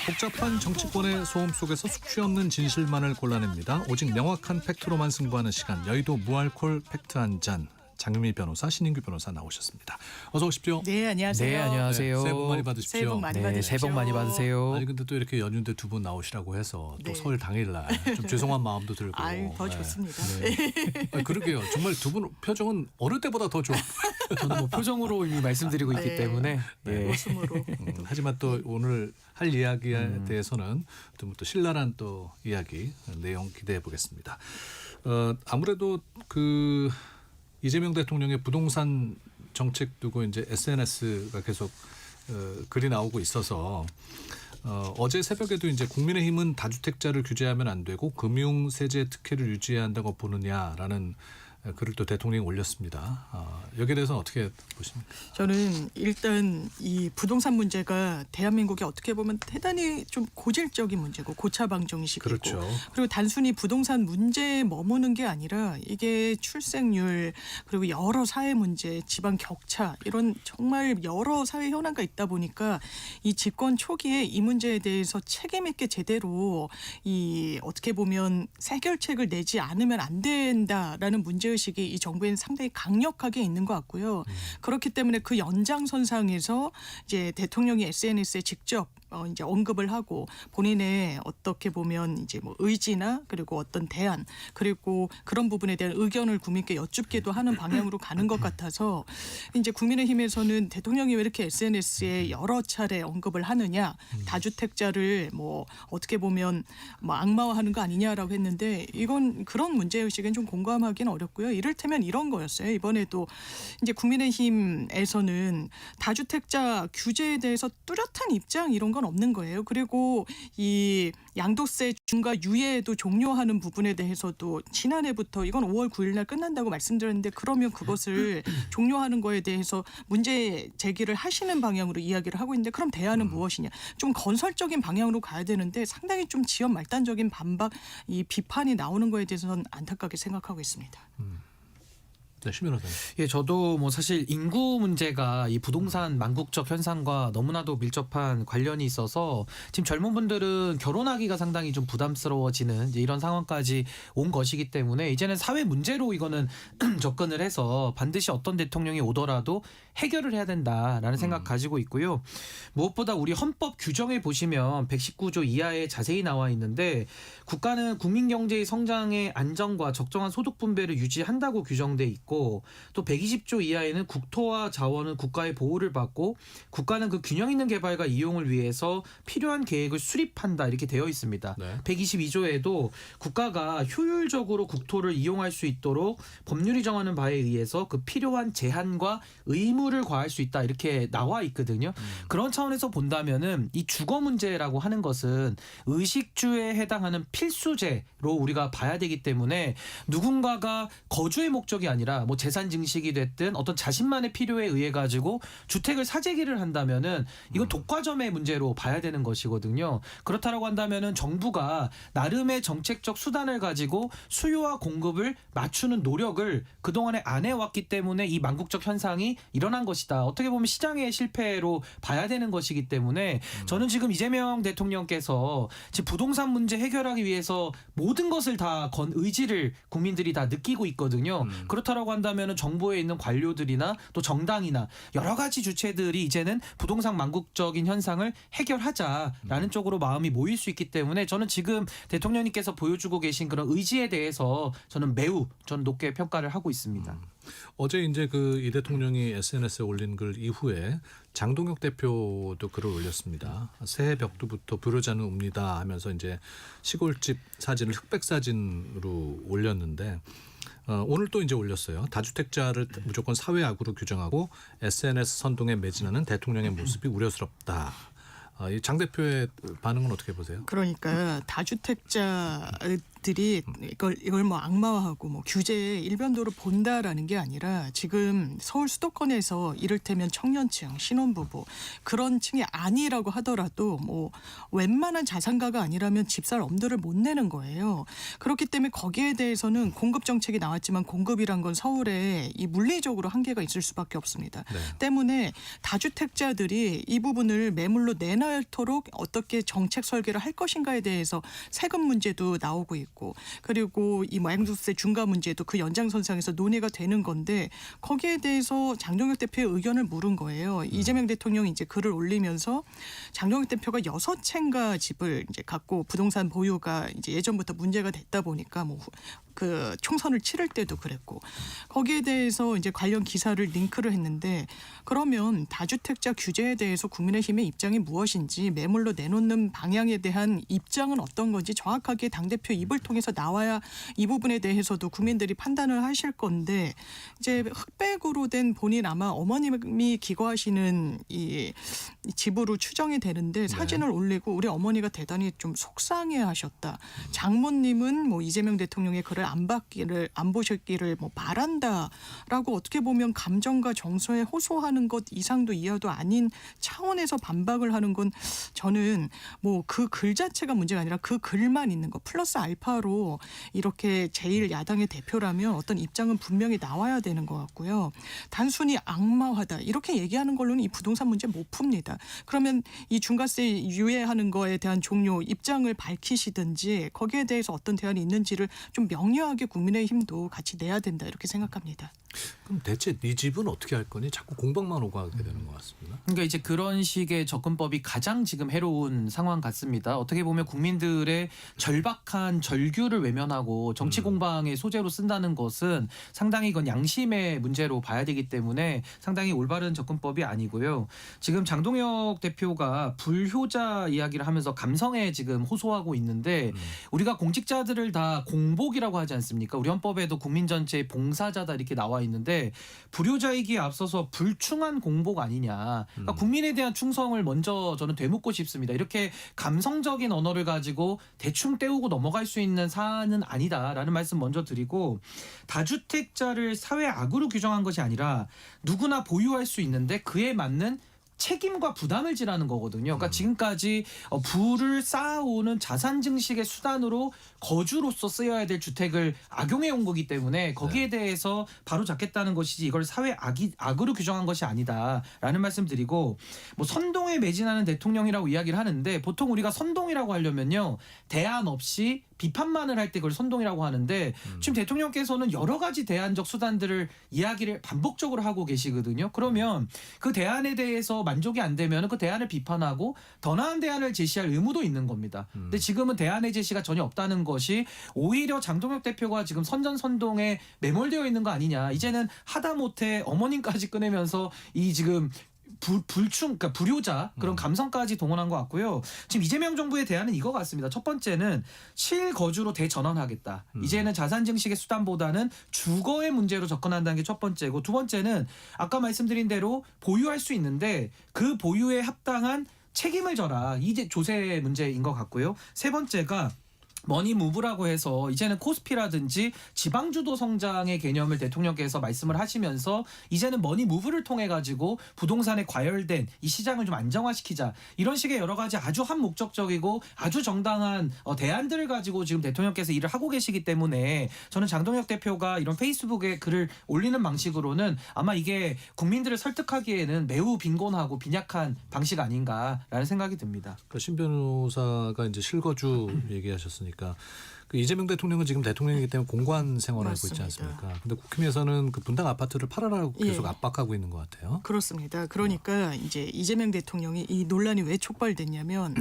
복잡한 정치권의 소음 속에서 숙취 없는 진실만을 골라냅니다. 오직 명확한 팩트로만 승부하는 시간, 여의도 무알콜 팩트 한 잔. 장유미 변호사, 신인규 변호사 나오셨습니다. 어서 오십시오. 네, 안녕하세요. 네, 안녕하세요. 새해 복 많이 받으십시오. 새해 복 많이 네, 받으십시오. 새해 복 많이 받으세요. 아니 근데 또 이렇게 연휴인데 두 분 나오시라고 해서 또 네. 설 당일날 좀 죄송한 마음도 들고. 아유, 더 네. 좋습니다. 아니, 그러게요. 정말 두 분 표정은 어느 때보다 더 좋아. 저는 뭐 표정으로 이미 말씀드리고 있기 네. 때문에 예. 웃음으로. 하지만 또 오늘 할 이야기에 대해서는 또 신랄한 또 이야기 내용 기대해 보겠습니다. 아무래도 그 이재명 대통령의 부동산 정책 두고 이제 SNS가 계속 글이 나오고 있어서 어제 새벽에도 이제 국민의힘은 다주택자를 규제하면 안 되고 금융 세제 특혜를 유지해야 한다고 보느냐라는 글을 또 대통령이 올렸습니다. 여기에 대해서는 어떻게 보십니까? 저는 일단 이 부동산 문제가 대한민국에 어떻게 보면 대단히 좀 고질적인 문제고 고차방정식이고 그렇죠. 그리고 단순히 부동산 문제에 머무는 게 아니라 이게 출생률 그리고 여러 사회 문제, 지방 격차 이런 정말 여러 사회 현안가 있다 보니까 이 집권 초기에 이 문제에 대해서 책임 있게 제대로 이 어떻게 보면 해결책을 내지 않으면 안 된다라는 문제 의식이 이 정부에는 상당히 강력하게 있는 것 같고요. 그렇기 때문에 그 연장선상에서 이제 대통령이 SNS에 직접 이제 언급을 하고 본인의 어떻게 보면 이제 뭐 의지나 그리고 어떤 대안 그리고 그런 부분에 대한 의견을 국민께 여쭙기도 하는 방향으로 가는 것 같아서 이제 국민의힘에서는 대통령이 왜 이렇게 SNS에 여러 차례 언급을 하느냐 다주택자를 뭐 어떻게 보면 뭐 악마화하는 거 아니냐라고 했는데 이건 그런 문제의식은 좀 공감하기는 어렵고요. 이를테면 이런 거였어요. 이번에도 이제 국민의힘에서는 다주택자 규제에 대해서 뚜렷한 입장 이런 건 없는 거예요. 그리고 이 양도세 중과 유예도 종료하는 부분에 대해서도 지난해부터 이건 5월 9일 날 끝난다고 말씀드렸는데 그러면 그것을 종료하는 거에 대해서 문제 제기를 하시는 방향으로 이야기를 하고 있는데 그럼 대안은 무엇이냐. 좀 건설적인 방향으로 가야 되는데 상당히 좀 지연 말단적인 반박 이 비판이 나오는 거에 대해서는 안타깝게 생각하고 있습니다. 네, 신 변호사님. 예, 저도 뭐 사실 인구 문제가 이 부동산 만국적 현상과 너무나도 밀접한 관련이 있어서 지금 젊은 분들은 결혼하기가 상당히 좀 부담스러워지는 이제 이런 상황까지 온 것이기 때문에 이제는 사회 문제로 이거는 접근을 해서 반드시 어떤 대통령이 오더라도 해결을 해야 된다라는 생각 가지고 있고요. 무엇보다 우리 헌법 규정에 보시면 119조 이하에 자세히 나와 있는데 국가는 국민 경제의 성장의 안정과 적정한 소득 분배를 유지한다고 규정돼 있고 또 120조 이하에는 국토와 자원은 국가의 보호를 받고 국가는 그 균형 있는 개발과 이용을 위해서 필요한 계획을 수립한다 이렇게 되어 있습니다. 네. 122조에도 국가가 효율적으로 국토를 이용할 수 있도록 법률이 정하는 바에 의해서 그 필요한 제한과 의무를 과할 수 있다 이렇게 나와 있거든요. 그런 차원에서 본다면은 이 주거 문제라고 하는 것은 의식주에 해당하는 필수제로 우리가 봐야 되기 때문에 누군가가 거주의 목적이 아니라 뭐 재산 증식이 됐든 어떤 자신만의 필요에 의해 가지고 주택을 사재기를 한다면은 이건 독과점의 문제로 봐야 되는 것이거든요. 그렇다라고 한다면은 정부가 나름의 정책적 수단을 가지고 수요와 공급을 맞추는 노력을 그동안에 안 해왔기 때문에 이 만국적 현상이 일어난 것이다. 어떻게 보면 시장의 실패로 봐야 되는 것이기 때문에 저는 지금 이재명 대통령께서 지금 부동산 문제 해결하기 위해서 모든 것을 다 건 의지를 국민들이 다 느끼고 있거든요. 그렇다라고 한다면 정부에 있는 관료들이나 또 정당이나 여러 가지 주체들이 이제는 부동산 만국적인 현상을 해결하자라는 쪽으로 마음이 모일 수 있기 때문에 저는 지금 대통령님께서 보여주고 계신 그런 의지에 대해서 저는 매우 높게 평가를 하고 있습니다. 어제 이제 그 이 대통령이 SNS에 올린 글 이후에 장동혁 대표도 글을 올렸습니다. 새해 벽두부터 불효자는 옵니다 하면서 이제 시골집 사진을 흑백 사진으로 올렸는데 오늘 또 이제 올렸어요. 다주택자를 무조건 사회악으로 규정하고 SNS 선동에 매진하는 대통령의 모습이 우려스럽다. 장 대표의 반응은 어떻게 보세요? 그러니까 다주택자 세력들이 이걸 뭐 악마화하고 뭐 규제의 일변도로 본다라는 게 아니라 지금 서울 수도권에서 이를테면 청년층, 신혼부부 그런 층이 아니라고 하더라도 뭐 웬만한 자산가가 아니라면 집살 엄두를 못 내는 거예요. 그렇기 때문에 거기에 대해서는 공급 정책이 나왔지만 공급이란 건 서울에 이 물리적으로 한계가 있을 수밖에 없습니다. 네. 때문에 다주택자들이 이 부분을 매물로 내놓도록 어떻게 정책 설계를 할 것인가에 대해서 세금 문제도 나오고 있고 그리고 이 양도세 중과 문제도 그 연장선상에서 논의가 되는 건데 거기에 대해서 장동혁 대표의 의견을 물은 거예요. 이재명 대통령이 이제 글을 올리면서 장동혁 대표가 6채인가 집을 이제 갖고 부동산 보유가 이제 예전부터 문제가 됐다 보니까 뭐 그 총선을 치를 때도 그랬고 거기에 대해서 이제 관련 기사를 링크를 했는데 그러면 다주택자 규제에 대해서 국민의힘의 입장이 무엇인지 매물로 내놓는 방향에 대한 입장은 어떤 건지 정확하게 당대표 입을 통해서 나와야 이 부분에 대해서도 국민들이 판단을 하실 건데 이제 흑백으로 된 본인 아마 어머님이 기거하시는 이 집으로 추정이 되는데 사진을 올리고 우리 어머니가 대단히 좀 속상해하셨다. 장모님은 뭐 이재명 대통령의 글을 안 보셨기를 뭐 바란다라고 어떻게 보면 감정과 정서에 호소하는 것 이상도 이하도 아닌 차원에서 반박을 하는 건 저는 뭐 그 글 자체가 문제가 아니라 그 글만 있는 거 플러스 알파로 이렇게 제일 야당의 대표라면 어떤 입장은 분명히 나와야 되는 것 같고요. 단순히 악마화다 이렇게 얘기하는 걸로는 이 부동산 문제 못 풉니다. 그러면 이 중과세 유예하는 거에 대한 종료 입장을 밝히시든지 거기에 대해서 어떤 대안이 있는지를 좀 명료하게 국민의힘도 같이 내야 된다 이렇게 생각합니다. 그럼 대체 네 집은 어떻게 할 거니? 자꾸 공방만 오가게 되는 것 같습니다. 그러니까 이제 그런 식의 접근법이 가장 지금 해로운 상황 같습니다. 어떻게 보면 국민들의 절박한 절규를 외면하고 정치 공방의 소재로 쓴다는 것은 상당히 이건 양심의 문제로 봐야 되기 때문에 상당히 올바른 접근법이 아니고요. 지금 장동혁 대표가 불효자 이야기를 하면서 감성에 지금 호소하고 있는데 우리가 공직자들을 다 공복이라고 하지 않습니까? 우리 헌법에도 국민 전체의 봉사자다 이렇게 나와 있는데 불효자이기에 앞서서 불충한 공복 아니냐. 그러니까 국민에 대한 충성을 먼저 저는 되묻고 싶습니다. 이렇게 감성적인 언어를 가지고 대충 때우고 넘어갈 수 있는 사안은 아니다라는 말씀 먼저 드리고 다주택자를 사회 악으로 규정한 것이 아니라 누구나 보유할 수 있는데 그에 맞는 책임과 부담을 지라는 거거든요. 그러니까 지금까지 부를 쌓아오는 자산 증식의 수단으로 거주로서 쓰여야 될 주택을 악용해 온 거기 때문에 거기에 대해서 바로 잡겠다는 것이지 이걸 사회 악으로 규정한 것이 아니다라는 말씀드리고 뭐 선동에 매진하는 대통령이라고 이야기를 하는데 보통 우리가 선동이라고 하려면요 대안 없이 비판만을 할 때 그걸 선동이라고 하는데 지금 대통령께서는 여러 가지 대안적 수단들을 이야기를 반복적으로 하고 계시거든요. 그러면 그 대안에 대해서 만족이 안 되면 그 대안을 비판하고 더 나은 대안을 제시할 의무도 있는 겁니다. 근데 지금은 대안의 제시가 전혀 없다는 것이 오히려 장동혁 대표가 지금 선전선동에 매몰되어 있는 거 아니냐. 이제는 하다못해 어머님까지 꺼내면서 이 지금 그러니까 불효자 그런 감성까지 동원한 것 같고요. 지금 이재명 정부의 대안은 이거 같습니다. 첫 번째는 실거주로 대전환하겠다. 이제는 자산 증식의 수단보다는 주거의 문제로 접근한다는 게 첫 번째고 두 번째는 아까 말씀드린 대로 보유할 수 있는데 그 보유에 합당한 책임을 져라. 이제 조세 문제인 것 같고요. 세 번째가 머니 무브라고 해서 이제는 코스피라든지 지방주도 성장의 개념을 대통령께서 말씀을 하시면서 이제는 머니 무브를 통해 가지고 부동산에 과열된 이 시장을 좀 안정화시키자 이런 식의 여러 가지 아주 한목적적이고 아주 정당한 대안들을 가지고 지금 대통령께서 일을 하고 계시기 때문에 저는 장동혁 대표가 이런 페이스북에 글을 올리는 방식으로는 아마 이게 국민들을 설득하기에는 매우 빈곤하고 빈약한 방식 아닌가라는 생각이 듭니다. 그러니까 신 변호사가 이제 실거주 얘기하셨으니까 그 이재명 대통령은 지금 대통령이기 때문에 공관 생활을 하고 있지 맞습니다. 않습니까? 근데 국힘에서는 그 분당 아파트를 팔아라고 계속 예. 압박하고 있는 것 같아요. 그렇습니다. 그러니까 이제 이재명 대통령이 이 논란이 왜 촉발됐냐면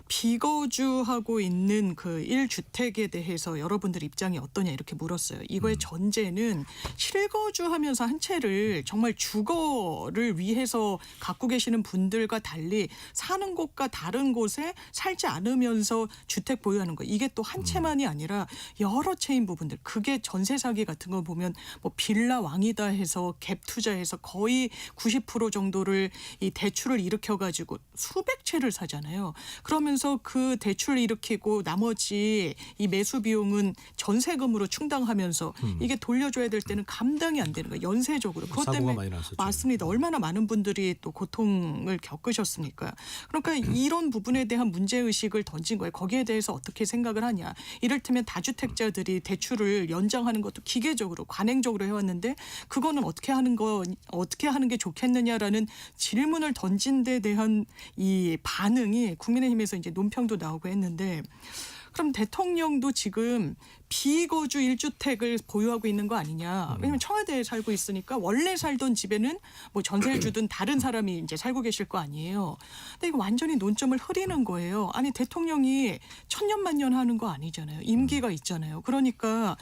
비거주하고 있는 그 1주택에 대해서 여러분들 입장이 어떠냐 이렇게 물었어요. 이거의 전제는 실거주하면서 한 채를 정말 주거를 위해서 갖고 계시는 분들과 달리 사는 곳과 다른 곳에 살지 않으면서 주택 보유하는 거. 이게 또 한 채만이 아니라 여러 체인 부분들, 그게 전세 사기 같은 거 보면 뭐 빌라 왕이다 해서 갭 투자해서 거의 90% 정도를 이 대출을 일으켜 가지고 수백 채를 사잖아요. 그러면서 그 대출을 일으키고 나머지 이 매수 비용은 전세금으로 충당하면서 이게 돌려줘야 될 때는 감당이 안 되는 거예요. 연쇄적으로. 그것 사고가 때문에 많이 났었죠. 맞습니다. 얼마나 많은 분들이 또 고통을 겪으셨습니까? 그러니까 이런 부분에 대한 문제의식을 던진 거예요. 거기에 대해서 어떻게 생각을 하냐. 이를테면 다주택자들이 대출을 연장하는 것도 기계적으로 관행적으로 해왔는데 그거는 어떻게 하는 게 좋겠느냐라는 질문을 던진 데 대한 이 반응이 국민의힘에서 이제 논평도 나오고 했는데 그럼 대통령도 지금 비거주 1주택을 보유하고 있는 거 아니냐. 왜냐하면 청와대에 살고 있으니까 원래 살던 집에는 뭐 전세를 주든 다른 사람이 이제 살고 계실 거 아니에요. 근데 이거 완전히 논점을 흐리는 거예요. 아니 대통령이 천년만년 하는 거 아니잖아요. 임기가 있잖아요. 그러니까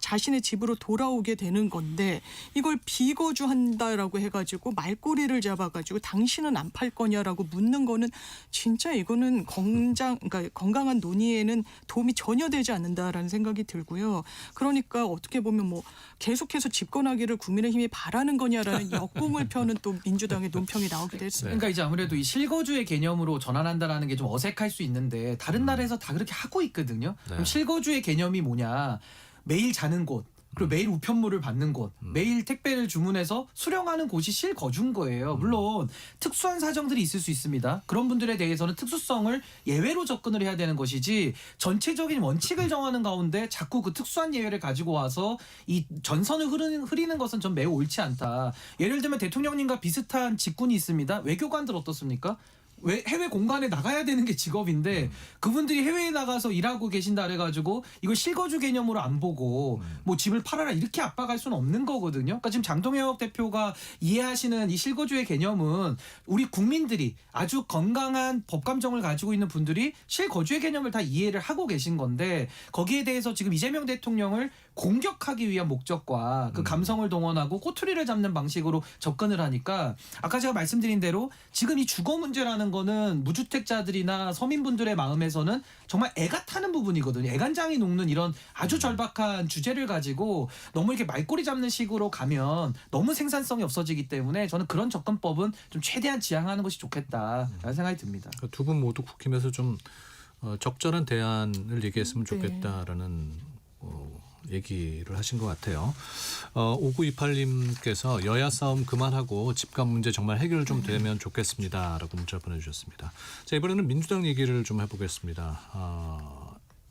자신의 집으로 돌아오게 되는 건데 이걸 비거주한다라고 해가지고 말꼬리를 잡아가지고 당신은 안 팔 거냐라고 묻는 거는 진짜 이거는 그러니까 건강한 논의에는 도움이 전혀 되지 않는다라는 생각이 들고요. 그러니까 어떻게 보면 뭐 계속해서 집권하기를 국민의힘이 바라는 거냐라는 역공을 펴는 또 민주당의 논평이 나오기도 했습니다. 그러니까 이제 아무래도 이 실거주의 개념으로 전환한다라는 게 좀 어색할 수 있는데 다른 나라에서 다 그렇게 하고 있거든요. 그럼 실거주의 개념이 뭐냐? 매일 자는 곳, 그리고 매일 우편물을 받는 곳, 매일 택배를 주문해서 수령하는 곳이 실거주인 거예요. 물론 특수한 사정들이 있을 수 있습니다. 그런 분들에 대해서는 특수성을 예외로 접근을 해야 되는 것이지 전체적인 원칙을 정하는 가운데 자꾸 그 특수한 예외를 가지고 와서 이 전선을 흐리는 것은 전 매우 옳지 않다. 예를 들면 대통령님과 비슷한 직군이 있습니다. 외교관들 어떻습니까? 왜 해외 공간에 나가야 되는 게 직업인데 그분들이 해외에 나가서 일하고 계신다 그래가지고 이걸 실거주 개념으로 안 보고 뭐 집을 팔아라 이렇게 압박할 수는 없는 거거든요. 그러니까 지금 장동혁 대표가 이해하시는 이 실거주의 개념은 우리 국민들이 아주 건강한 법감정을 가지고 있는 분들이 실거주의 개념을 다 이해를 하고 계신 건데 거기에 대해서 지금 이재명 대통령을 공격하기 위한 목적과 그 감성을 동원하고 꼬투리를 잡는 방식으로 접근을 하니까 아까 제가 말씀드린 대로 지금 이 주거 문제라는 거는 무주택자들이나 서민분들의 마음에서는 정말 애가 타는 부분이거든요. 애간장이 녹는 이런 아주 절박한 주제를 가지고 너무 이렇게 말꼬리 잡는 식으로 가면 너무 생산성이 없어지기 때문에 저는 그런 접근법은 좀 최대한 지양하는 것이 좋겠다라는 생각이 듭니다. 두 분 모두 국힘에서 좀 적절한 대안을 얘기했으면 좋겠다라는 얘기를 하신 것 같아요. 5928님께서 여야 싸움 그만하고 집값 문제 정말 해결 좀 되면 좋겠습니다라고 문자 보내주셨습니다. 자, 이번에는 민주당 얘기를 좀 해보겠습니다.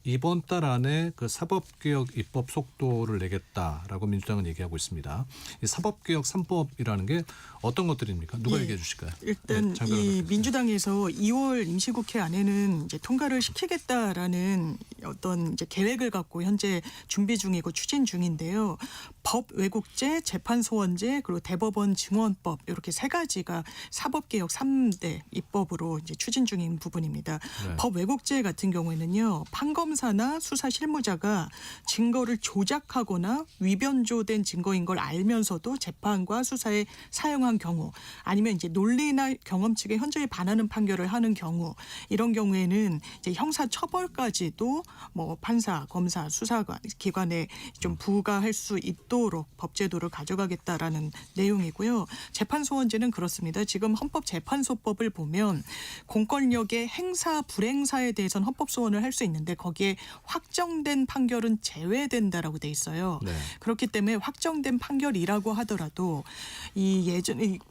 이번 달 안에 그 사법개혁 입법 속도를 내겠다라고 민주당은 얘기하고 있습니다. 이 사법개혁 3법이라는 게 어떤 것들입니까? 누가 얘기해 주실까요? 일단 이 민주당에서 2월 임시국회 안에는 이제 통과를 시키겠다라는 어떤 이제 계획을 갖고 현재 준비 중이고 추진 중인데요. 법 왜곡죄, 재판소원제, 그리고 대법원 증언법 이렇게 세 가지가 사법개혁 3대 입법으로 이제 추진 중인 부분입니다. 네. 법 왜곡죄 같은 경우에는요. 판검사나 수사 실무자가 증거를 조작하거나 위변조된 증거인 걸 알면서도 재판과 수사에 사용한 경우 아니면 이제 논리나 경험칙에 현저히 반하는 판결을 하는 경우 이런 경우에는 이제 형사 처벌까지도 뭐 판사, 검사, 수사기관에 좀 부과할 수 있도록 법제도를 가져가겠다라는 내용이고요. 재판소원제는 그렇습니다. 지금 헌법재판소법을 보면 공권력의 행사, 불행사에 대해서는 헌법소원을 할 수 있는데 거기에 확정된 판결은 제외된다라고 돼 있어요. 네. 그렇기 때문에 확정된 판결이라고 하더라도 이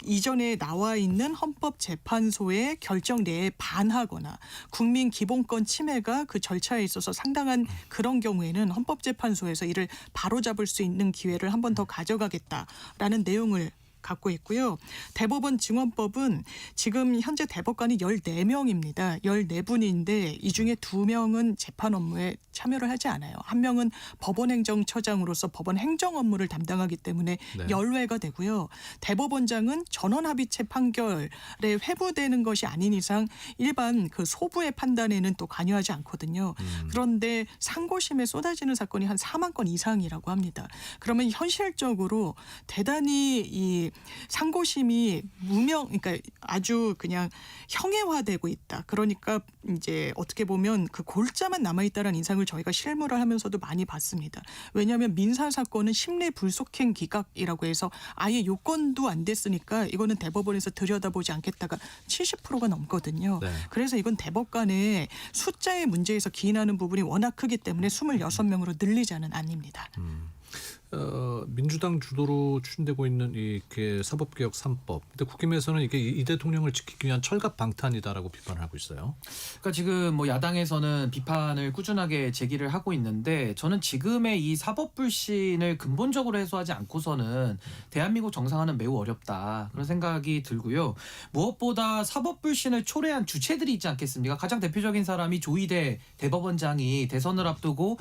이전에 나와 있는 헌법재판소의 결정 내에 반하거나 국민 기본권 침해가 그 절차에 있어서 상당한 그런 경우에는 헌법재판소에서 이를 바로잡을 수 있는 기회를 한 번 더 가져가겠다라는 내용을 갖고 있고요. 대법원 증언법은 지금 현재 대법관이 14명입니다. 14분인데 이 중에 2명은 재판 업무에 참여를 하지 않아요. 1명은 법원행정처장으로서 법원 행정 업무를 담당하기 때문에 네. 열외가 되고요. 대법원장은 전원합의체 판결에 회부되는 것이 아닌 이상 일반 그 소부의 판단에는 또 관여하지 않거든요. 그런데 상고심에 쏟아지는 사건이 한 4만 건 이상이라고 합니다. 그러면 현실적으로 대단히 이 이 상고심이 그러니까 아주 그냥 형해화되고 있다. 그러니까 이제 어떻게 보면 그 골자만 남아있다는 인상을 저희가 실무를 하면서도 많이 봤습니다. 왜냐하면 민사 사건은 심리 불속행 기각이라고 해서 아예 요건도 안 됐으니까 이거는 대법원에서 들여다보지 않겠다가 70%가 넘거든요. 네. 그래서 이건 대법관의 숫자의 문제에서 기인하는 부분이 워낙 크기 때문에 26명으로 늘리자는 안입니다. 민주당 주도로 추진되고 있는 이 사법개혁 3법. 근데 국힘에서는 이게 이 대통령을 지키기 위한 철갑 방탄이다라고 비판을 하고 있어요. 그러니까 지금 뭐 야당에서는 비판을 꾸준하게 제기를 하고 있는데 저는 지금의 이 사법 불신을 근본적으로 해소하지 않고서는 대한민국 정상화는 매우 어렵다 그런 생각이 들고요. 무엇보다 사법 불신을 초래한 주체들이 있지 않겠습니까? 가장 대표적인 사람이 조희대 대법원장이 대선을 앞두고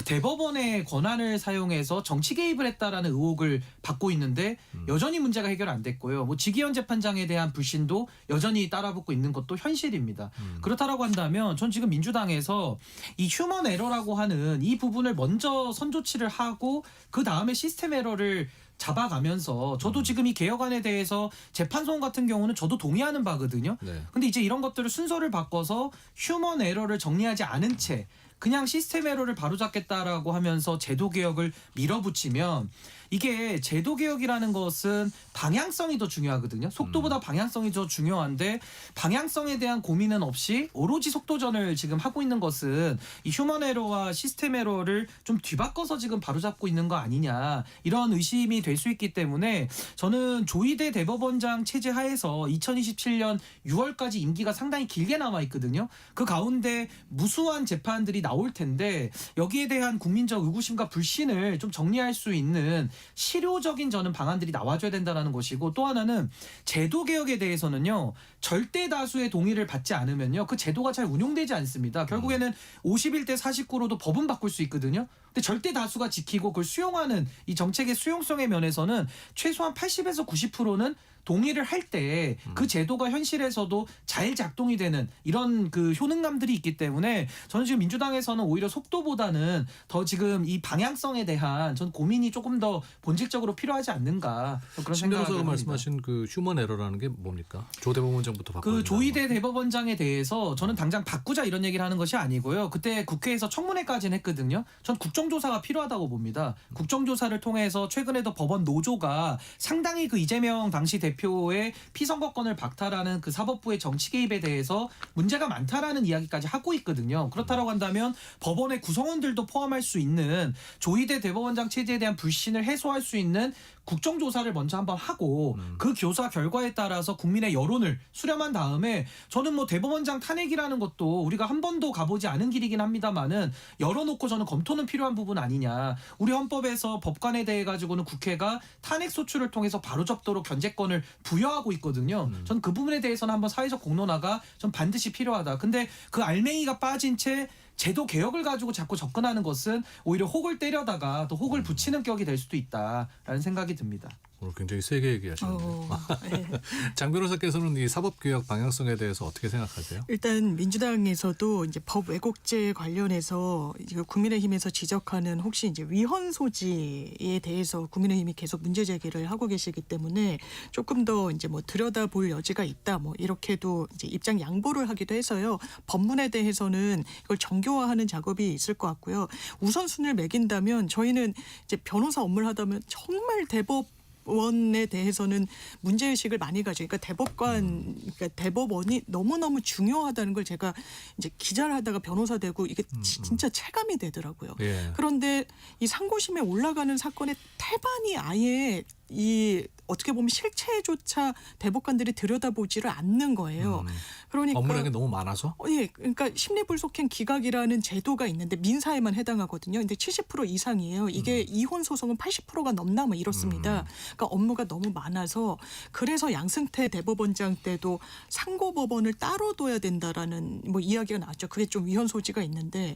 대법원의 권한을 사용해서 정치 개입을 했다라는 의혹을 받고 있는데 여전히 문제가 해결 안 됐고요. 뭐 지기현 재판장에 대한 불신도 여전히 따라붙고 있는 것도 현실입니다. 그렇다라고 한다면 전 지금 민주당에서 이 휴먼 에러라고 하는 이 부분을 먼저 선조치를 하고 그 다음에 시스템 에러를 잡아가면서 저도 지금 이 개혁안에 대해서 재판소원 같은 경우는 저도 동의하는 바거든요. 네. 근데 이제 이런 것들을 순서를 바꿔서 휴먼 에러를 정리하지 않은 채 그냥 시스템 에러를 바로잡겠다라고 하면서 제도 개혁을 밀어붙이면 이게 제도 개혁이라는 것은 방향성이 더 중요하거든요. 속도보다 방향성이 더 중요한데 방향성에 대한 고민은 없이 오로지 속도전을 지금 하고 있는 것은 이 휴먼 에러와 시스템 에러를 좀 뒤바꿔서 지금 바로잡고 있는 거 아니냐 이런 의심이 될 수 있기 때문에 저는 조희대 대법원장 체제 하에서 2027년 6월까지 임기가 상당히 길게 남아 있거든요. 그 가운데 무수한 재판들이 나올 텐데 여기에 대한 국민적 의구심과 불신을 좀 정리할 수 있는 실효적인 저는 방안들이 나와줘야 된다는 것이고 또 하나는 제도 개혁에 대해서는요. 절대 다수의 동의를 받지 않으면요. 그 제도가 잘 운용되지 않습니다. 결국에는 51대 49로도 법은 바꿀 수 있거든요. 근데 절대 다수가 지키고 그걸 수용하는 이 정책의 수용성의 면에서는 최소한 80에서 90%는 동의를 할 때 그 제도가 현실에서도 잘 작동이 되는 이런 그 효능감들이 있기 때문에 저는 지금 민주당에서는 오히려 속도보다는 더 지금 이 방향성에 대한 전 고민이 조금 더 본질적으로 필요하지 않는가 그런 신 생각을 변호사가 합니다. 말씀하신 그 휴먼 에러라는 게 뭡니까? 조 대법원장부터 바꿔야 그 조희대 대법원장에 대해서 저는 당장 바꾸자 이런 얘기를 하는 것이 아니고요. 그때 국회에서 청문회까지는 했거든요. 전 국정조사가 필요하다고 봅니다. 국정조사를 통해서 최근에도 법원 노조가 상당히 그 이재명 당시 대표의 피선거권을 박탈하는 그 사법부의 정치 개입에 대해서 문제가 많다라는 이야기까지 하고 있거든요. 그렇다라고 한다면 법원의 구성원들도 포함할 수 있는 조희대 대법원장 체제에 대한 불신을 해소할 수 있는 국정조사를 먼저 한번 하고 그 조사 결과에 따라서 국민의 여론을 수렴한 다음에 저는 뭐 대법원장 탄핵이라는 것도 우리가 한 번도 가보지 않은 길이긴 합니다만은 열어놓고 저는 검토는 필요한 부분 아니냐. 우리 헌법에서 법관에 대해 가지고는 국회가 탄핵 소추를 통해서 바로잡도록 견제권을 부여하고 있거든요. 저는 그 부분에 대해서는 한번 사회적 공론화가 좀 반드시 필요하다. 근데 그 알맹이가 빠진 채 제도 개혁을 가지고 자꾸 접근하는 것은 오히려 혹을 때려다가 또 혹을 붙이는 격이 될 수도 있다라는 생각이 듭니다. 오늘 굉장히 세게 얘기하셨네요. 네. 장 변호사께서는 이 사법개혁 방향성에 대해서 어떻게 생각하세요? 일단 민주당에서도 이제 법 왜곡죄 관련해서 이거 국민의힘에서 지적하는 혹시 이제 위헌 소지에 대해서 국민의힘이 계속 문제 제기를 하고 계시기 때문에 조금 더 이제 뭐 들여다볼 여지가 있다 뭐 이렇게도 이제 입장 양보를 하기도 해서요. 법문에 대해서는 이걸 정교화하는 작업이 있을 것 같고요. 우선순위를 매긴다면 저희는 이제 변호사 업무를 하다면 정말 대법원에 대해서는 문제의식을 많이 가지고 그러니까 그러니까 대법원이 너무너무 중요하다는 걸 제가 이제 기자를 하다가 변호사 되고 이게 진짜 체감이 되더라고요. 예. 그런데 이 상고심에 올라가는 사건의 태반이 아예 이 어떻게 보면 실체조차 대법관들이 들여다보지를 않는 거예요. 그러니까 업무량이 너무 많아서? 예, 그러니까 심리불속행 기각이라는 제도가 있는데 민사에만 해당하거든요. 근데 70% 이상이에요. 이게 이혼 소송은 80%가 넘나 뭐 이렇습니다. 그러니까 업무가 너무 많아서 그래서 양승태 대법원장 때도 상고법원을 따로 둬야 된다라는 뭐 이야기가 나왔죠. 그게 좀 위헌 소지가 있는데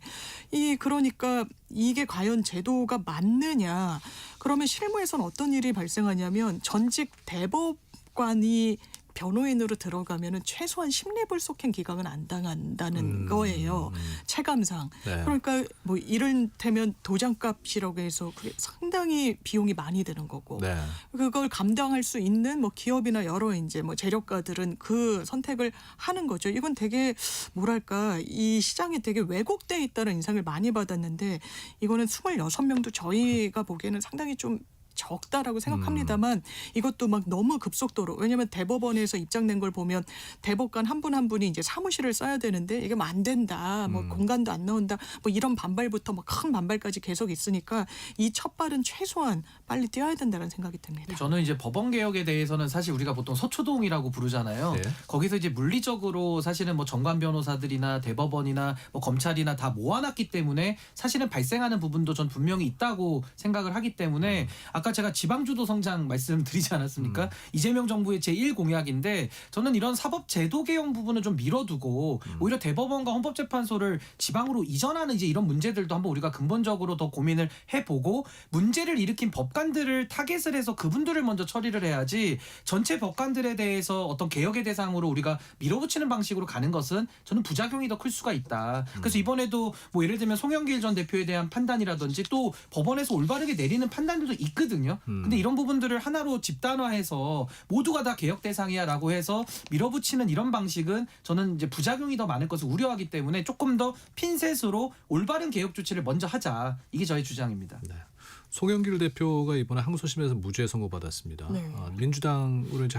그러니까 이게 과연 제도가 맞느냐? 그러면 실무에서는 어떤 일이 발생하냐면 전직 대법관이 변호인으로 들어가면은 최소한 심리불속행 기각은 안 당한다는 거예요. 체감상. 네. 그러니까 뭐 이를테면 도장값이라고 해서 그게 상당히 비용이 많이 드는 거고 네. 그걸 감당할 수 있는 뭐 기업이나 여러 이제 뭐 재력가들은 그 선택을 하는 거죠. 이건 되게 뭐랄까 이 시장이 되게 왜곡돼 있다는 인상을 많이 받았는데 이거는 26명도 저희가 보기에는 상당히 좀 적다라고 생각합니다만 이것도 막 너무 급속도로 왜냐하면 대법원에서 입장 낸 걸 보면 대법관 한 분 한 분이 이제 사무실을 써야 되는데 이게 뭐 안 된다 뭐 공간도 안 나온다 뭐 이런 반발부터 막 큰 반발까지 계속 있으니까 이 첫 발은 최소한 빨리 뛰어야 된다는 생각이 듭니다. 저는 이제 법원 개혁에 대해서는 사실 우리가 보통 서초동이라고 부르잖아요. 네. 거기서 이제 물리적으로 사실은 뭐 정관 변호사들이나 대법원이나 뭐 검찰이나 다 모아놨기 때문에 사실은 발생하는 부분도 전 분명히 있다고 생각을 하기 때문에 아까 제가 지방주도 성장 말씀드리지 않았습니까? 이재명 정부의 제1공약인데 저는 이런 사법 제도 개혁 부분을 좀 밀어두고 오히려 대법원과 헌법재판소를 지방으로 이전하는 이제 이런 문제들도 한번 우리가 근본적으로 더 고민을 해보고 문제를 일으킨 법관들을 타겟을 해서 그분들을 먼저 처리를 해야지 전체 법관들에 대해서 어떤 개혁의 대상으로 우리가 밀어붙이는 방식으로 가는 것은 저는 부작용이 더 클 수가 있다. 그래서 이번에도 뭐 예를 들면 송영길 전 대표에 대한 판단이라든지 또 법원에서 올바르게 내리는 판단들도 있거든요. 근데 이런 부분들을 하나로 집단화해서 모두가 다 개혁 대상이야라고 해서 밀어붙이는 이런 방식은 저는 이제 부작용이 더 많을 것을 우려하기 때문에 조금 더 핀셋으로 올바른 개혁 조치를 먼저 하자. 이게 저의 주장입니다. 네. 송영길 대표가 이번에 항소심에서 무죄 선고받았습니다. 네. 민주당으로 이제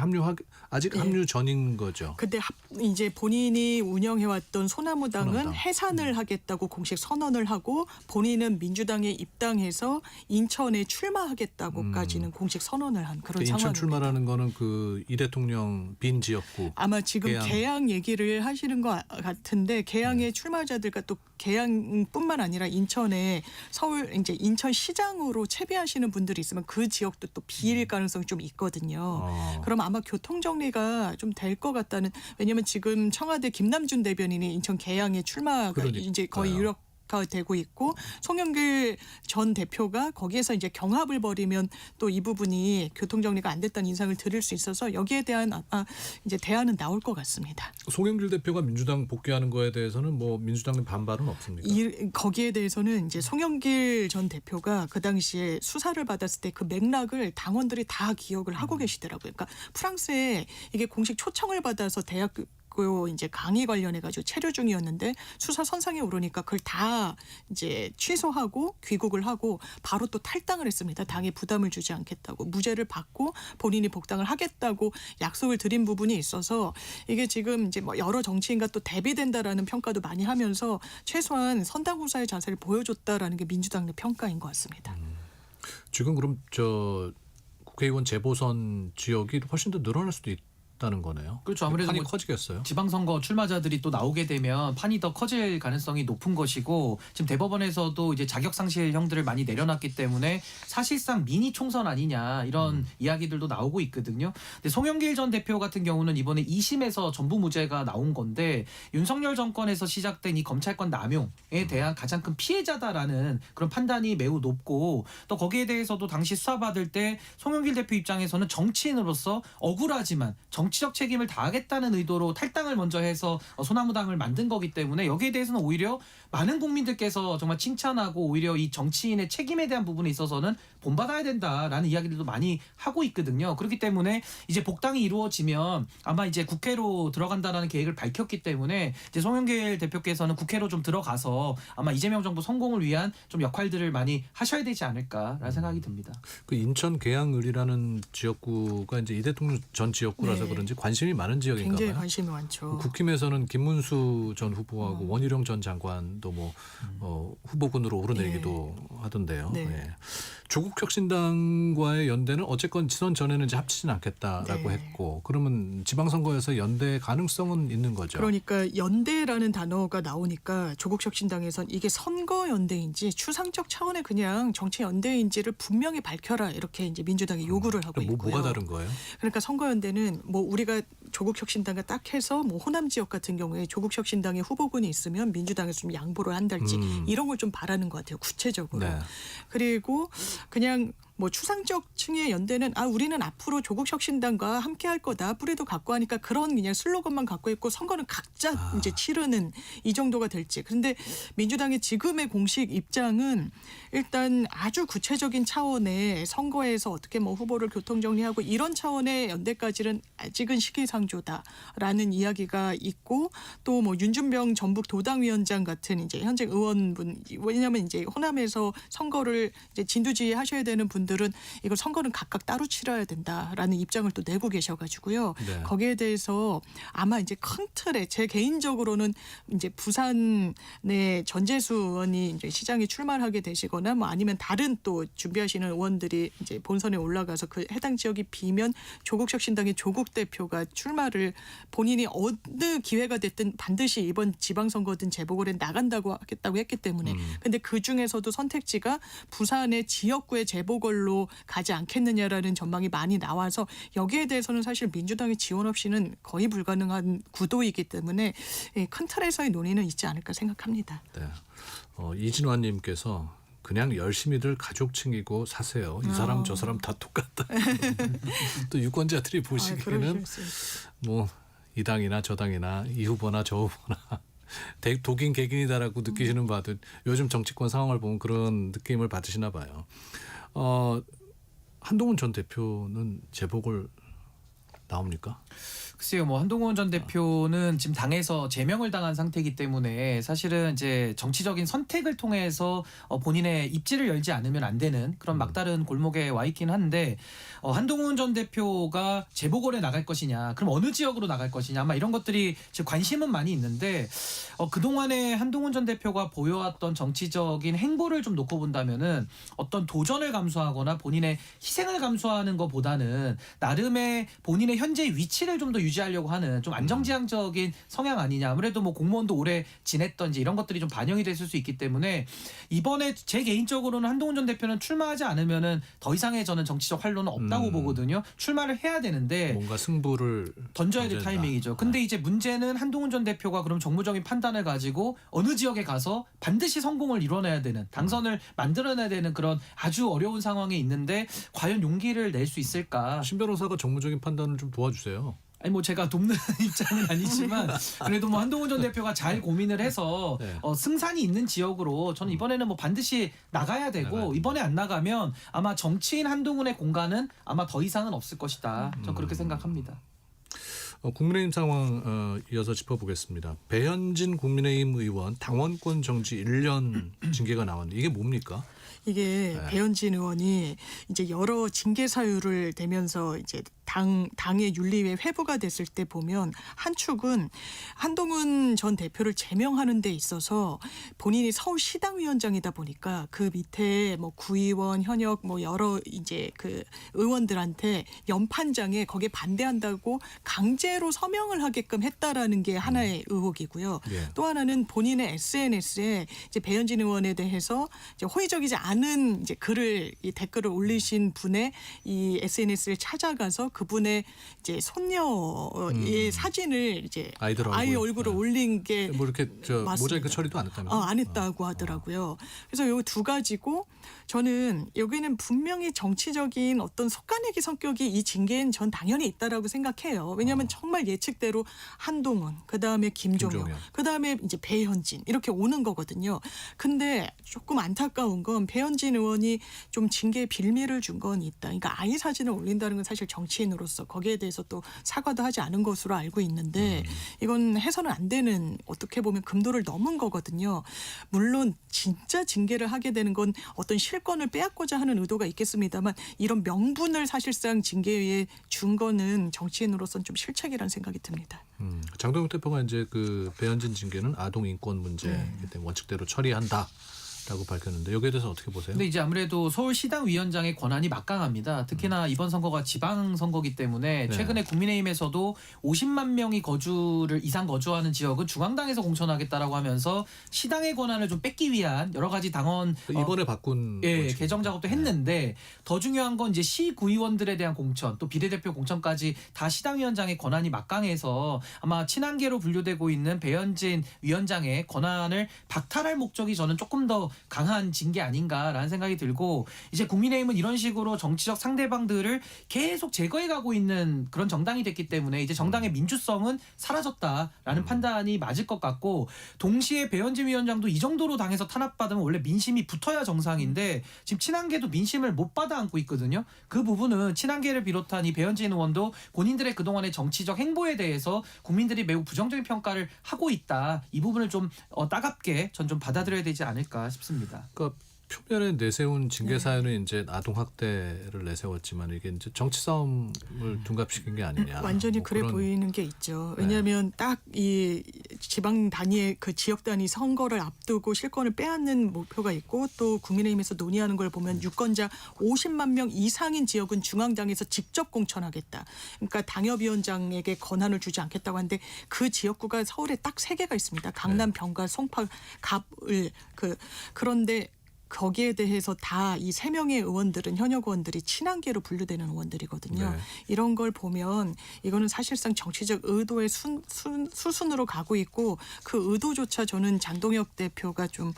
아직 네. 합류 전인 거죠. 근데 이제 본인이 운영해왔던 소나무당은 소나무당. 해산을 하겠다고 공식 선언을 하고 본인은 민주당에 입당해서 인천에 출마하겠다고까지는 공식 선언을 한 그런 인천 상황입니다. 출마라는 거는 그 이 대통령 빈 지역구. 아마 지금 개항. 개항 얘기를 하시는 것 같은데 개항의 출마자들과 또 개항뿐만 아니라 인천에 서울 이제 인천시장으로 채비하시는 분들이 있으면 그 지역도 또 비일 가능성이 좀 있거든요. 그럼 아마 교통 정리가 좀 될 것 같다는 왜냐하면 지금 청와대 김남준 대변인이 인천 개항에 출마가 그러니까요. 이제 거의 유력 되고 있고 송영길 전 대표가 거기에서 이제 경합을 벌이면 또 이 부분이 교통 정리가 안 됐다는 인상을 드릴 수 있어서 여기에 대한 이제 대안은 나올 것 같습니다. 송영길 대표가 민주당 복귀하는 거에 대해서는 뭐 민주당 반발은 없습니까? 거기에 대해서는 이제 송영길 전 대표가 그 당시에 수사를 받았을 때 그 맥락을 당원들이 다 기억을 하고 계시더라고요. 그러니까 프랑스에 이게 공식 초청을 받아서 대학교 이제 강의 관련해 가지고 체류 중이었는데 수사 선상에 오르니까 그걸 다 이제 취소하고 귀국을 하고 바로 또 탈당을 했습니다. 당에 부담을 주지 않겠다고 무죄를 받고 본인이 복당을 하겠다고 약속을 드린 부분이 있어서 이게 지금 이제 뭐 여러 정치인과 또 대비된다라는 평가도 많이 하면서 최소한 선당후사의 자세를 보여줬다라는 게 민주당 내 평가인 것 같습니다. 지금 그럼 국회의원 재보선 지역이 훨씬 더 늘어날 수도 있다는 거네요. 그렇죠. 아무래도 판이 뭐 커지겠어요. 지방선거 출마자들이 또 나오게 되면 판이 더 커질 가능성이 높은 것이고 지금 대법원에서도 이제 자격상실형들을 많이 내려놨기 때문에 사실상 미니 총선 아니냐 이런 이야기들도 나오고 있거든요. 근데 송영길 전 대표 같은 경우는 이번에 2심에서 전부 무죄가 나온 건데 윤석열 정권에서 시작된 이 검찰권 남용에 대한 가장 큰 피해자다라는 그런 판단이 매우 높고 또 거기에 대해서도 당시 수사받을 때 송영길 대표 입장에서는 정치인으로서 억울하지만 정치적 책임을 다하겠다는 의도로 탈당을 먼저 해서 소나무당을 만든 거기 때문에 여기에 대해서는 오히려 많은 국민들께서 정말 칭찬하고 오히려 이 정치인의 책임에 대한 부분에 있어서는 본받아야 된다라는 이야기들도 많이 하고 있거든요. 그렇기 때문에 이제 복당이 이루어지면 아마 이제 국회로 들어간다라는 계획을 밝혔기 때문에 이제 송영길 대표께서는 국회로 좀 들어가서 아마 이재명 정부 성공을 위한 좀 역할들을 많이 하셔야 되지 않을까라는 생각이 듭니다. 그 인천 계양을이라는 지역구가 이제 이 대통령 전 지역구라서 네. 그런지 관심이 많은 지역인가 굉장히 봐요. 관심이 많죠. 국힘에서는 김문수 전 후보하고 원희룡 전 장관도 뭐 후보군으로 오르내리기도 하던데요. 네. 네. 조국 혁신당과의 연대는 어쨌건 지선 전에는 이제 합치진 않겠다라고 네. 했고 그러면 지방선거에서 연대 가능성은 있는 거죠. 그러니까 연대라는 단어가 나오니까 조국혁신당에선 이게 선거 연대인지 추상적 차원의 그냥 정치 연대인지를 분명히 밝혀라 이렇게 이제 민주당이 요구를 하고 있고요. 뭐가 다른 거예요? 그러니까 선거 연대는 뭐 우리가 조국혁신당과 딱 해서 뭐 호남 지역 같은 경우에 조국혁신당의 후보군이 있으면 민주당에서 좀 양보를 한달지 이런 걸 좀 바라는 것 같아요. 구체적으로. 네. 그리고 그냥 뭐 추상적 층의 연대는 우리는 앞으로 조국 혁신당과 함께 할 거다. 뿌리도 갖고 하니까 그런 그냥 슬로건만 갖고 있고 선거는 각자 이제 치르는 이 정도가 될지. 그런데 민주당의 지금의 공식 입장은 일단 아주 구체적인 차원의 선거에서 어떻게 뭐 후보를 교통 정리하고 이런 차원의 연대까지는 아직은 시기상조다라는 이야기가 있고 또 뭐 윤준병 전북 도당위원장 같은 이제 현직 의원분 왜냐하면 이제 호남에서 선거를 이제 진두지휘하셔야 되는 분들은 이걸 선거는 각각 따로 치러야 된다라는 입장을 또 내고 계셔가지고요. 네. 거기에 대해서 아마 이제 큰 틀에 제 개인적으로는 이제 부산의 전재수 의원이 이제 시장에 출마하게 되시거나 뭐 아니면 다른 또 준비하시는 의원들이 이제 본선에 올라가서 그 해당 지역이 비면 조국혁신당의 조국 대표가 출마를 본인이 어느 기회가 됐든 반드시 이번 지방선거든 재보궐에 나간다고 하겠다고 했기 때문에 근데 그 중에서도 선택지가 부산의 지역구의 재보궐로 가지 않겠느냐라는 전망이 많이 나와서 여기에 대해서는 사실 민주당의 지원 없이는 거의 불가능한 구도이기 때문에 큰 틀에서의 논의는 있지 않을까 생각합니다. 네. 이진환님께서 그냥 열심히들 가족층이고 사세요. 이 사람 저 사람 다 똑같다. 또 유권자들이 보시기에는 뭐 이 당이나 저 당이나 이 후보나 저 후보나 독인 개긴이다라고 느끼시는 바들 요즘 정치권 상황을 보면 그런 느낌을 받으시나 봐요. 한동훈 전 대표는 재보궐 나옵니까? 글쎄요, 뭐 한동훈 전 대표는 지금 당에서 제명을 당한 상태이기 때문에 사실은 이제 정치적인 선택을 통해서 본인의 입지를 열지 않으면 안 되는 그런 막다른 골목에 와 있긴 한데 한동훈 전 대표가 재보궐에 나갈 것이냐, 그럼 어느 지역으로 나갈 것이냐, 아마 이런 것들이 지금 관심은 많이 있는데 그동안에 한동훈 전 대표가 보여왔던 정치적인 행보를 좀 놓고 본다면은 어떤 도전을 감수하거나 본인의 희생을 감수하는 것보다는 나름의 본인의 현재 위치를 좀 더 유지하려고 하는 좀 안정지향적인 성향 아니냐. 아무래도 뭐 공무원도 오래 지냈던지 이런 것들이 좀 반영이 됐을 수 있기 때문에 이번에 제 개인적으로는 한동훈 전 대표는 출마하지 않으면은 더 이상의 저는 정치적 활로는 없다고 보거든요. 출마를 해야 되는데 뭔가 승부를 던져야 될 타이밍이죠. 근데 이제 문제는 한동훈 전 대표가 그럼 정무적인 판단을 가지고 어느 지역에 가서 반드시 성공을 이뤄내야 되는 당선을 만들어내야 되는 그런 아주 어려운 상황에 있는데 과연 용기를 낼 수 있을까? 신 변호사가 정무적인 판단을 좀 도와주세요. 아니 뭐 제가 돕는 입장은 아니지만 그래도 뭐 한동훈 전 대표가 잘 고민을 해서 네. 승산이 있는 지역으로 저는 이번에는 뭐 반드시 나가야 되고 이번에 안 나가면 아마 정치인 한동훈의 공간은 아마 더 이상은 없을 것이다. 저는 그렇게 생각합니다. 국민의힘 상황 이어서 짚어보겠습니다. 배현진 국민의힘 의원 당원권 정지 1년 징계가 나왔는데 이게 뭡니까? 이게 배현진 의원이 이제 여러 징계 사유를 대면서 이제 당의 윤리위에 회부가 됐을 때 보면 한 축은 한동훈 전 대표를 제명하는 데 있어서 본인이 서울시당위원장이다 보니까 그 밑에 뭐 구의원 현역 뭐 여러 이제 그 의원들한테 연판장에 거기에 반대한다고 강제로 서명을 하게끔 했다라는 게 하나의 의혹이고요. 예. 또 하나는 본인의 SNS에 이제 배현진 의원에 대해서 이제 호의적이지 않은 이제 글을 이 댓글을 올리신 분의 이 SNS를 찾아가서 그분의 이제 손녀의 사진을 이제 아이들 아이 얼굴. 얼굴을 올린 게 뭐 이렇게 맞습니다. 모자이크 처리도 안 했다면서요? 안 했다고 하더라고요. 그래서 요 두 가지고 저는 여기는 분명히 정치적인 어떤 속가내기 성격이 이 징계엔 전 당연히 있다라고 생각해요. 왜냐하면 정말 예측대로 한동훈, 그다음에 김종영, 그다음에 이제 배현진 이렇게 오는 거거든요. 근데 조금 안타까운 건 배현진 의원이 좀 징계에 빌미를 준 건 있다. 그러니까 아이 사진을 올린다는 건 사실 정치인으로서 거기에 대해서 또 사과도 하지 않은 것으로 알고 있는데 이건 해서는 안 되는 어떻게 보면 금도를 넘은 거거든요. 물론 진짜 징계를 하게 되는 건 어떤 실권을 빼앗고자 하는 의도가 있겠습니다만 이런 명분을 사실상 징계에 준 거는 정치인으로서는 좀 실책이라는 생각이 듭니다. 장동혁 대표가 이제 그 배현진 징계는 아동 인권 문제이기 때문에 원칙대로 처리한다. 라고 밝혔는데 여기에 대해서 어떻게 보세요? 근데 이제 아무래도 서울시당 위원장의 권한이 막강합니다. 특히나 이번 선거가 지방선거기 때문에 최근에 국민의힘에서도 50만 명이 이상 거주하는 지역은 중앙당에서 공천하겠다라고 하면서 시당의 권한을 좀 뺏기 위한 여러 가지 당원 이번에 바꾼 개정 작업도 했는데 더 중요한 건 이제 시 구의원들에 대한 공천 또 비례대표 공천까지 다 시당위원장의 권한이 막강해서 아마 친한계로 분류되고 있는 배현진 위원장의 권한을 박탈할 목적이 저는 조금 더 강한 징계 아닌가라는 생각이 들고 이제 국민의힘은 이런 식으로 정치적 상대방들을 계속 제거해가고 있는 그런 정당이 됐기 때문에 이제 정당의 민주성은 사라졌다라는 판단이 맞을 것 같고 동시에 배현진 위원장도 이 정도로 당에서 탄압받으면 원래 민심이 붙어야 정상인데 지금 친한계도 민심을 못 받아 안고 있거든요. 그 부분은 친한계를 비롯한 이 배현진 의원도 본인들의 그동안의 정치적 행보에 대해서 국민들이 매우 부정적인 평가를 하고 있다. 이 부분을 좀 따갑게 전 좀 받아들여야 되지 않을까 싶습니다. 그러니까 표면에 내세운 징계 사유는 이제 아동 학대를 내세웠지만 이게 이제 정치 싸움을 둔갑시킨 게 아니냐. 완전히 뭐 그래 그런- 보이는 게 있죠. 왜냐하면 딱 이 지방 단위의 그 지역 단위 선거를 앞두고 실권을 빼앗는 목표가 있고 또 국민의힘에서 논의하는 걸 보면 유권자 50만 명 이상인 지역은 중앙당에서 직접 공천하겠다. 그러니까 당협위원장에게 권한을 주지 않겠다고 하는데 그 지역구가 서울에 딱 3개가 있습니다. 강남, 병가, 송파, 갑을 그런데 거기에 대해서 다 이 3명의 의원들은 현역 의원들이 친한계로 분류되는 의원들이거든요. 네. 이런 걸 보면 이거는 사실상 정치적 의도의 수순으로 가고 있고 그 의도조차 저는 장동혁 대표가 좀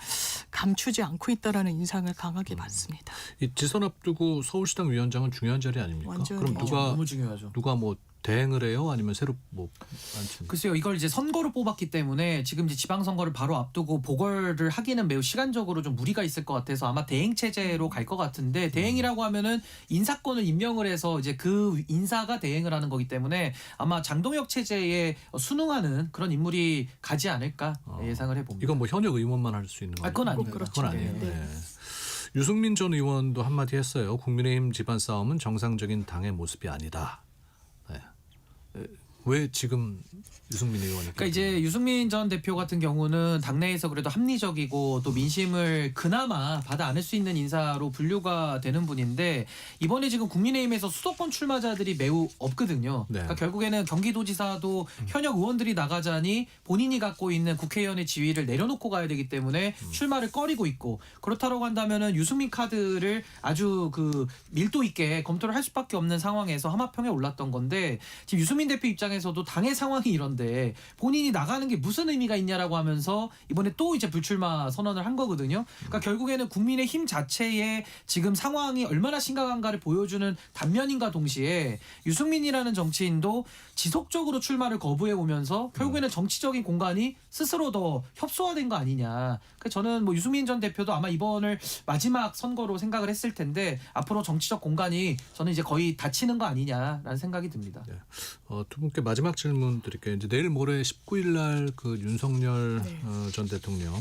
감추지 않고 있다라는 인상을 강하게 받습니다. 이 지선 앞두고 서울시당 위원장은 중요한 자리 아닙니까? 완전히. 그럼 누가 너무 중요하죠. 뭐 대행을 해요? 아니면 새로 뭐 앉힙니까? 글쎄요, 이걸 이제 선거로 뽑았기 때문에 지금 이제 지방선거를 바로 앞두고 보궐을 하기는 매우 시간적으로 좀 무리가 있을 것 같아서 아마 대행 체제로 갈 것 같은데 대행이라고 하면은 인사권을 임명을 해서 이제 그 인사가 대행을 하는 거기 때문에 아마 장동혁 체제에 순응하는 그런 인물이 가지 않을까 예상을 해봅니다. 이건 뭐 현역 의원만 할 수 있는 거예요? 그건 아닙니다. 그렇죠. 그건 아니에요. 네. 네. 유승민 전 의원도 한마디 했어요. 국민의힘 집안 싸움은 정상적인 당의 모습이 아니다. 네. 왜 지금 유승민 의원이 그러니까 이제 유승민 전 대표 같은 경우는 당내에서 그래도 합리적이고 또 민심을 그나마 받아 안을 수 있는 인사로 분류가 되는 분인데 이번에 지금 국민의힘에서 수도권 출마자들이 매우 없거든요. 네. 그러니까 결국에는 경기도지사도 현역 의원들이 나가자니 본인이 갖고 있는 국회의원의 지위를 내려놓고 가야 되기 때문에 출마를 꺼리고 있고 그렇다고 한다면은 유승민 카드를 아주 그 밀도 있게 검토를 할 수밖에 없는 상황에서 하마평에 올랐던 건데 지금 유승민 대표 입장에서도 당의 상황이 이런데 본인이 나가는 게 무슨 의미가 있냐라고 하면서 이번에 또 이제 불출마 선언을 한 거거든요. 그러니까 결국에는 국민의힘 자체의 지금 상황이 얼마나 심각한가를 보여주는 단면인가 동시에 유승민이라는 정치인도 지속적으로 출마를 거부해 오면서 결국에는 정치적인 공간이 스스로 더 협소화된 거 아니냐. 그러니까 저는 뭐 유승민 전 대표도 아마 이번을 마지막 선거로 생각을 했을 텐데 앞으로 정치적 공간이 저는 이제 거의 닫히는 거 아니냐라는 생각이 듭니다. 네. 두 분께 마지막 질문 드릴게요. 이제 내일 모레 19일 날 그 윤석열 네. 전 대통령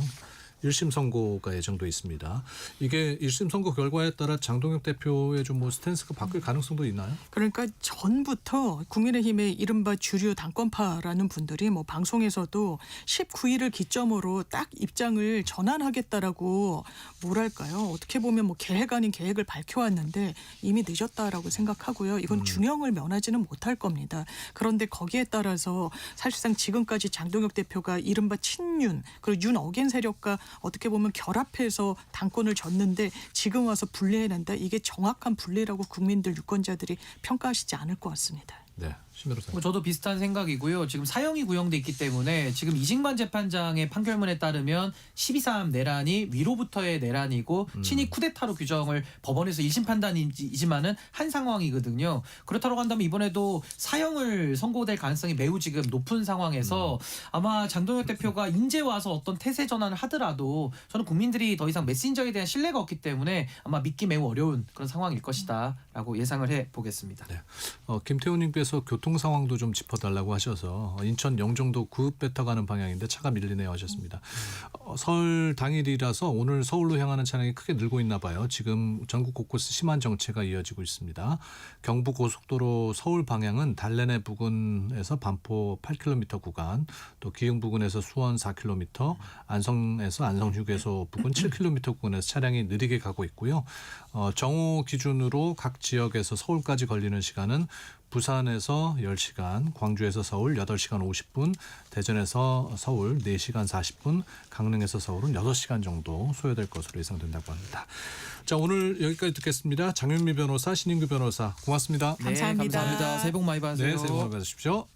1심 선고가 예정돼 있습니다. 이게 1심 선고 결과에 따라 장동혁 대표의 좀 뭐 스탠스가 바뀔 가능성도 있나요? 그러니까 전부터 국민의힘의 이른바 주류 당권파라는 분들이 뭐 방송에서도 19일을 기점으로 딱 입장을 전환하겠다라고 뭐랄까요? 어떻게 보면 뭐 계획 아닌 계획을 밝혀왔는데 이미 늦었다라고 생각하고요. 이건 중형을 면하지는 못할 겁니다. 그런데 거기에 따라서 사실상 지금까지 장동혁 대표가 이른바 친윤 그리고 윤 어겐 세력과 어떻게 보면 결합해서 당권을 졌는데 지금 와서 분리해낸다. 이게 정확한 분리라고 국민들 유권자들이 평가하시지 않을 것 같습니다. 네, 신 변호사님. 뭐 저도 비슷한 생각이고요. 지금 사형이 구형돼 있기 때문에 지금 이징만 재판장의 판결문에 따르면 12.3 내란이 위로부터의 내란이고 친이 쿠데타로 규정을 법원에서 1심 판단이지만은 한 상황이거든요. 그렇다고 한다면 이번에도 사형을 선고될 가능성이 매우 지금 높은 상황에서 아마 장동혁 대표가 인제 와서 어떤 태세 전환을 하더라도 저는 국민들이 더 이상 메신저에 대한 신뢰가 없기 때문에 아마 믿기 매우 어려운 그런 상황일 것이다라고 예상을 해 보겠습니다. 네. 김태훈님께서 교통 상황도 좀 짚어달라고 하셔서 인천 영종도 구읍 뱉어가는 방향인데 차가 밀리네요 하셨습니다. 설 당일이라서 오늘 서울로 향하는 차량이 크게 늘고 있나 봐요. 지금 전국 곳곳 심한 정체가 이어지고 있습니다. 경부고속도로 서울 방향은 달래내 부근에서 반포 8km 구간, 또 기흥 부근에서 수원 4km, 안성에서 안성휴게소 부근 7km 구간에서 차량이 느리게 가고 있고요. 정오 기준으로 각 지역에서 서울까지 걸리는 시간은 부산에서 10시간, 광주에서 서울 8시간 50분, 대전에서 서울 4시간 40분, 강릉에서 서울은 6시간 정도 소요될 것으로 예상된다고 합니다. 자, 오늘 여기까지 듣겠습니다. 장윤미 변호사, 신인규 변호사 고맙습니다. 감사합니다. 감사합니다. 새해 복 많이 받으세요. 네, 새해 복 많이 받으십시오.